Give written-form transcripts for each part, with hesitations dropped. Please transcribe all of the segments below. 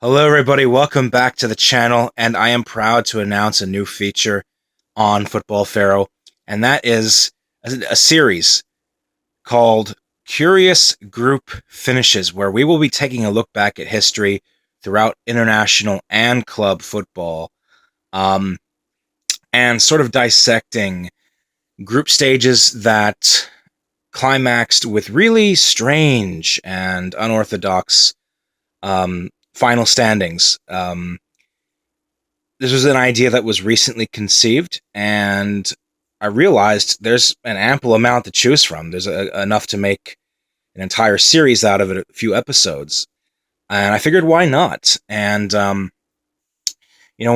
Hello, everybody. Welcome back to the channel, and I am proud to announce a new feature on Football Pharaoh, and that is a series called Curious Group Finishes, where we will be taking a look back at history throughout international and club football, um, and sort of dissecting group stages that climaxed with really strange and unorthodox final standings. This was an idea that was recently conceived, and I realized there's an ample amount to choose from. There's enough to make an entire series out of it, a few episodes. And I figured, why not? And, when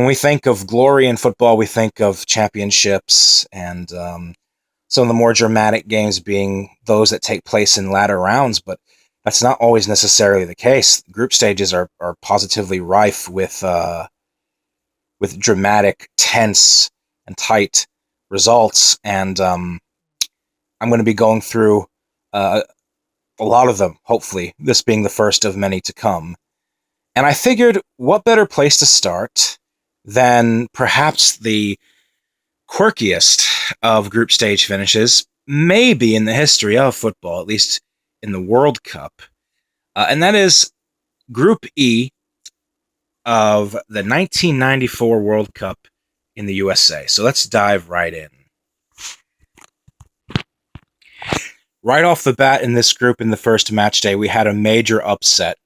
we think of glory in football, we think of championships and some of the more dramatic games being those that take place in latter rounds, but that's not always necessarily the case. Group stages are positively rife with dramatic, tense, and tight results. And I'm going to be going through a lot of them, hopefully, this being the first of many to come. And I figured, what better place to start than perhaps the quirkiest of group stage finishes, maybe in the history of football, at least in the World Cup. And that is Group E of the 1994 World Cup in the USA. So let's dive right in. Right off the bat in this group in the first match day, we had a major upset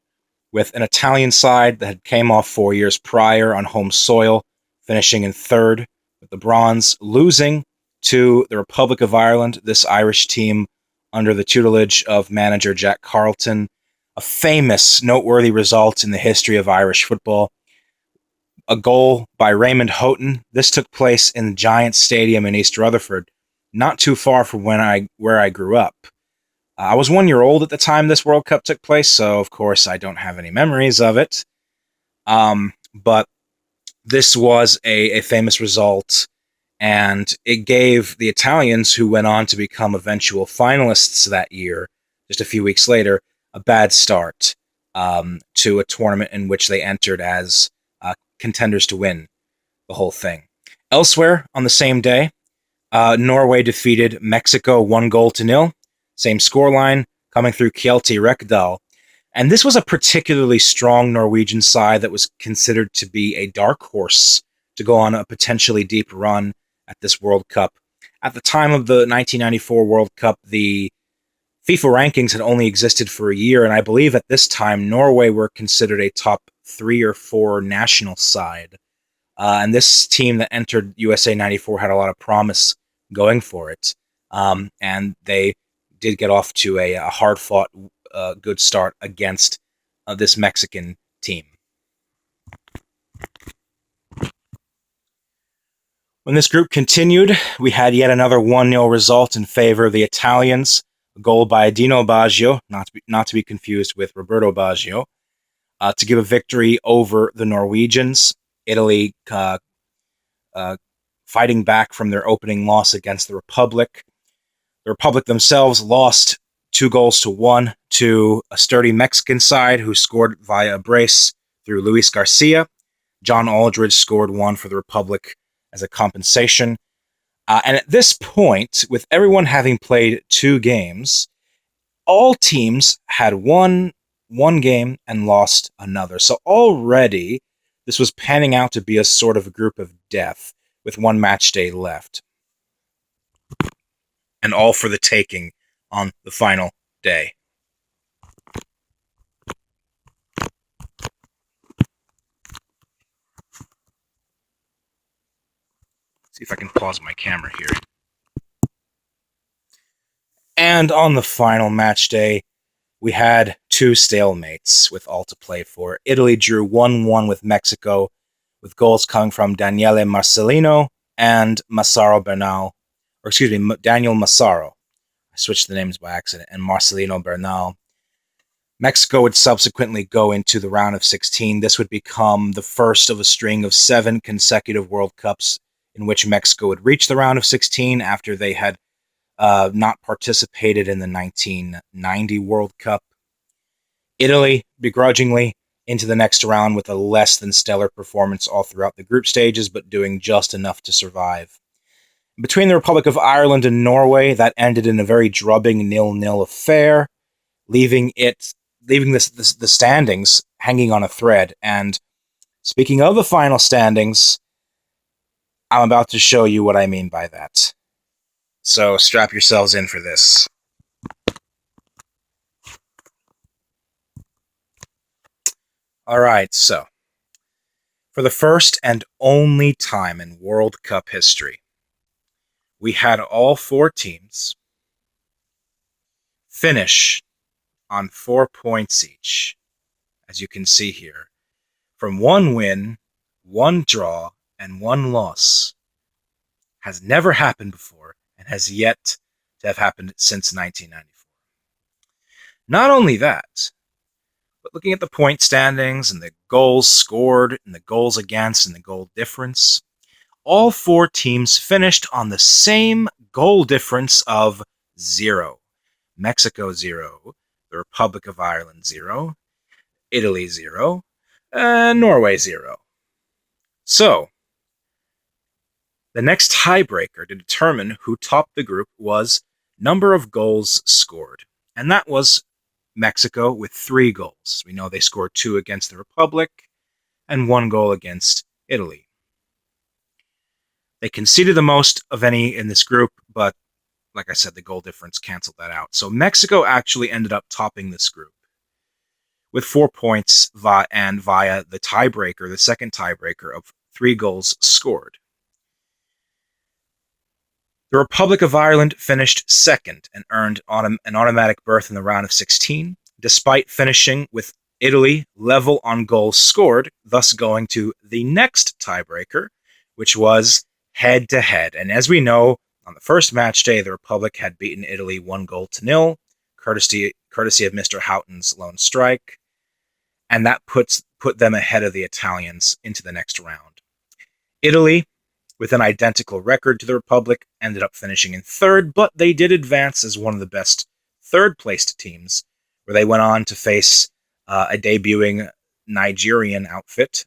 with an Italian side that had came off 4 years prior on home soil, finishing in third with the bronze, losing to the Republic of Ireland, this Irish team under the tutelage of manager Jack Carleton. A famous, noteworthy result in the history of Irish football. A goal by Raymond Houghton. This took place in the Giants Stadium in East Rutherford, not too far from where I grew up. I was 1 year old at the time this World Cup took place, so of course I don't have any memories of it. But this was a famous result, and it gave the Italians, who went on to become eventual finalists that year, just a few weeks later, a bad start to a tournament in which they entered as contenders to win the whole thing. Elsewhere on the same day, Norway defeated Mexico 1-0. Same scoreline, coming through Kjelte Rekdal. And this was a particularly strong Norwegian side that was considered to be a dark horse to go on a potentially deep run at this World Cup. At the time of the 1994 World Cup, the FIFA rankings had only existed for a year, and I believe at this time Norway were considered a top 3 or 4 national side. And this team that entered USA 94 had a lot of promise going for it. And they did get off to a hard-fought, good start against this Mexican team. When this group continued, we had yet another 1-0 result in favor of the Italians. A goal by Dino Baggio, not to be confused with Roberto Baggio, to give a victory over the Norwegians. Italy fighting back from their opening loss against the Republic. The Republic themselves lost 2-1 to a sturdy Mexican side who scored via a brace through Luis Garcia. John Aldridge scored one for the Republic as a compensation. And at this point, with everyone having played 2 games, all teams had won one game and lost another. So already, this was panning out to be a sort of a group of death with one match day left. And all for the taking on the final day. See if I can pause my camera here. And on the final match day, we had 2 stalemates with all to play for. Italy drew 1-1 with Mexico, with goals coming from Daniele Marcelino and Massaro Bernal. Or excuse me, Daniel Massaro. I switched the names by accident. And Marcelino Bernal. Mexico would subsequently go into the round of 16. This would become the first of a string of 7 consecutive World Cups in which Mexico would reach the round of 16 after they had not participated in the 1990 World Cup. Italy, begrudgingly, into the next round with a less than stellar performance all throughout the group stages, but doing just enough to survive. Between the Republic of Ireland and Norway, that ended in a very drubbing 0-0 affair, leaving the standings hanging on a thread. And speaking of the final standings, I'm about to show you what I mean by that. So strap yourselves in for this. All right, so for the first and only time in World Cup history, we had all 4 teams finish on 4 points each, as you can see here, from 1 win, 1 draw, and 1 loss. Has never happened before and has yet to have happened since 1994. Not only that, but looking at the point standings and the goals scored and the goals against and the goal difference, all 4 teams finished on the same goal difference of 0. Mexico 0, the Republic of Ireland 0, Italy 0, and Norway 0. So, the next tiebreaker to determine who topped the group was number of goals scored. And that was Mexico with 3 goals. We know they scored 2 against the Republic and 1 goal against Italy. They conceded the most of any in this group, but like I said, the goal difference canceled that out. So Mexico actually ended up topping this group with 4 points via the tiebreaker, the second tiebreaker of 3 goals scored. The Republic of Ireland finished second and earned an automatic berth in the round of 16, despite finishing with Italy level on goals scored, thus going to the next tiebreaker, which was head-to-head. And as we know, on the first match day, the Republic had beaten Italy 1-0, courtesy of Mr. Houghton's lone strike, and that put them ahead of the Italians into the next round. Italy, with an identical record to the Republic, ended up finishing in third, but they did advance as one of the best third-placed teams, where they went on to face a debuting Nigerian outfit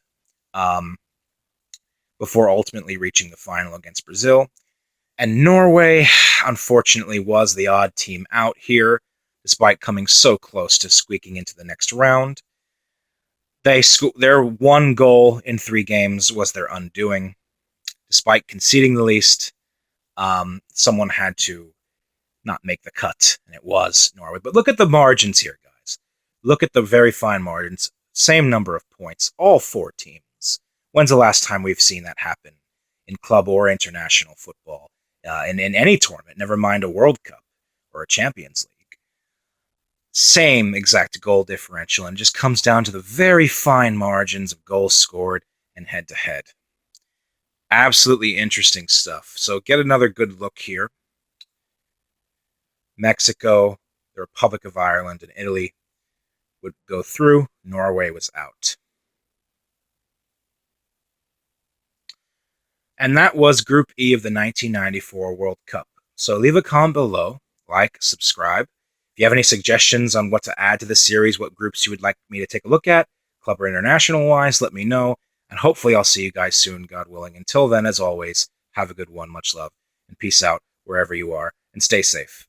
before ultimately reaching the final against Brazil. And Norway, unfortunately, was the odd team out here, despite coming so close to squeaking into the next round. Their 1 goal in 3 games was their undoing. Despite conceding the least, someone had to not make the cut, and it was Norway. But look at the margins here, guys. Look at the very fine margins. Same number of points, all 4 teams. When's the last time we've seen that happen in club or international football, in any tournament, never mind a World Cup or a Champions League? Same exact goal differential, and it just comes down to the very fine margins of goals scored and head-to-head. Absolutely interesting stuff. So get another good look here. Mexico, the Republic of Ireland, and Italy would go through. Norway was out. And that was Group E of the 1994 World Cup. So leave a comment below, like, subscribe. If you have any suggestions on what to add to the series, what groups you would like me to take a look at, club or international-wise, let me know. And hopefully I'll see you guys soon, God willing. Until then, as always, have a good one, much love, and peace out wherever you are, and stay safe.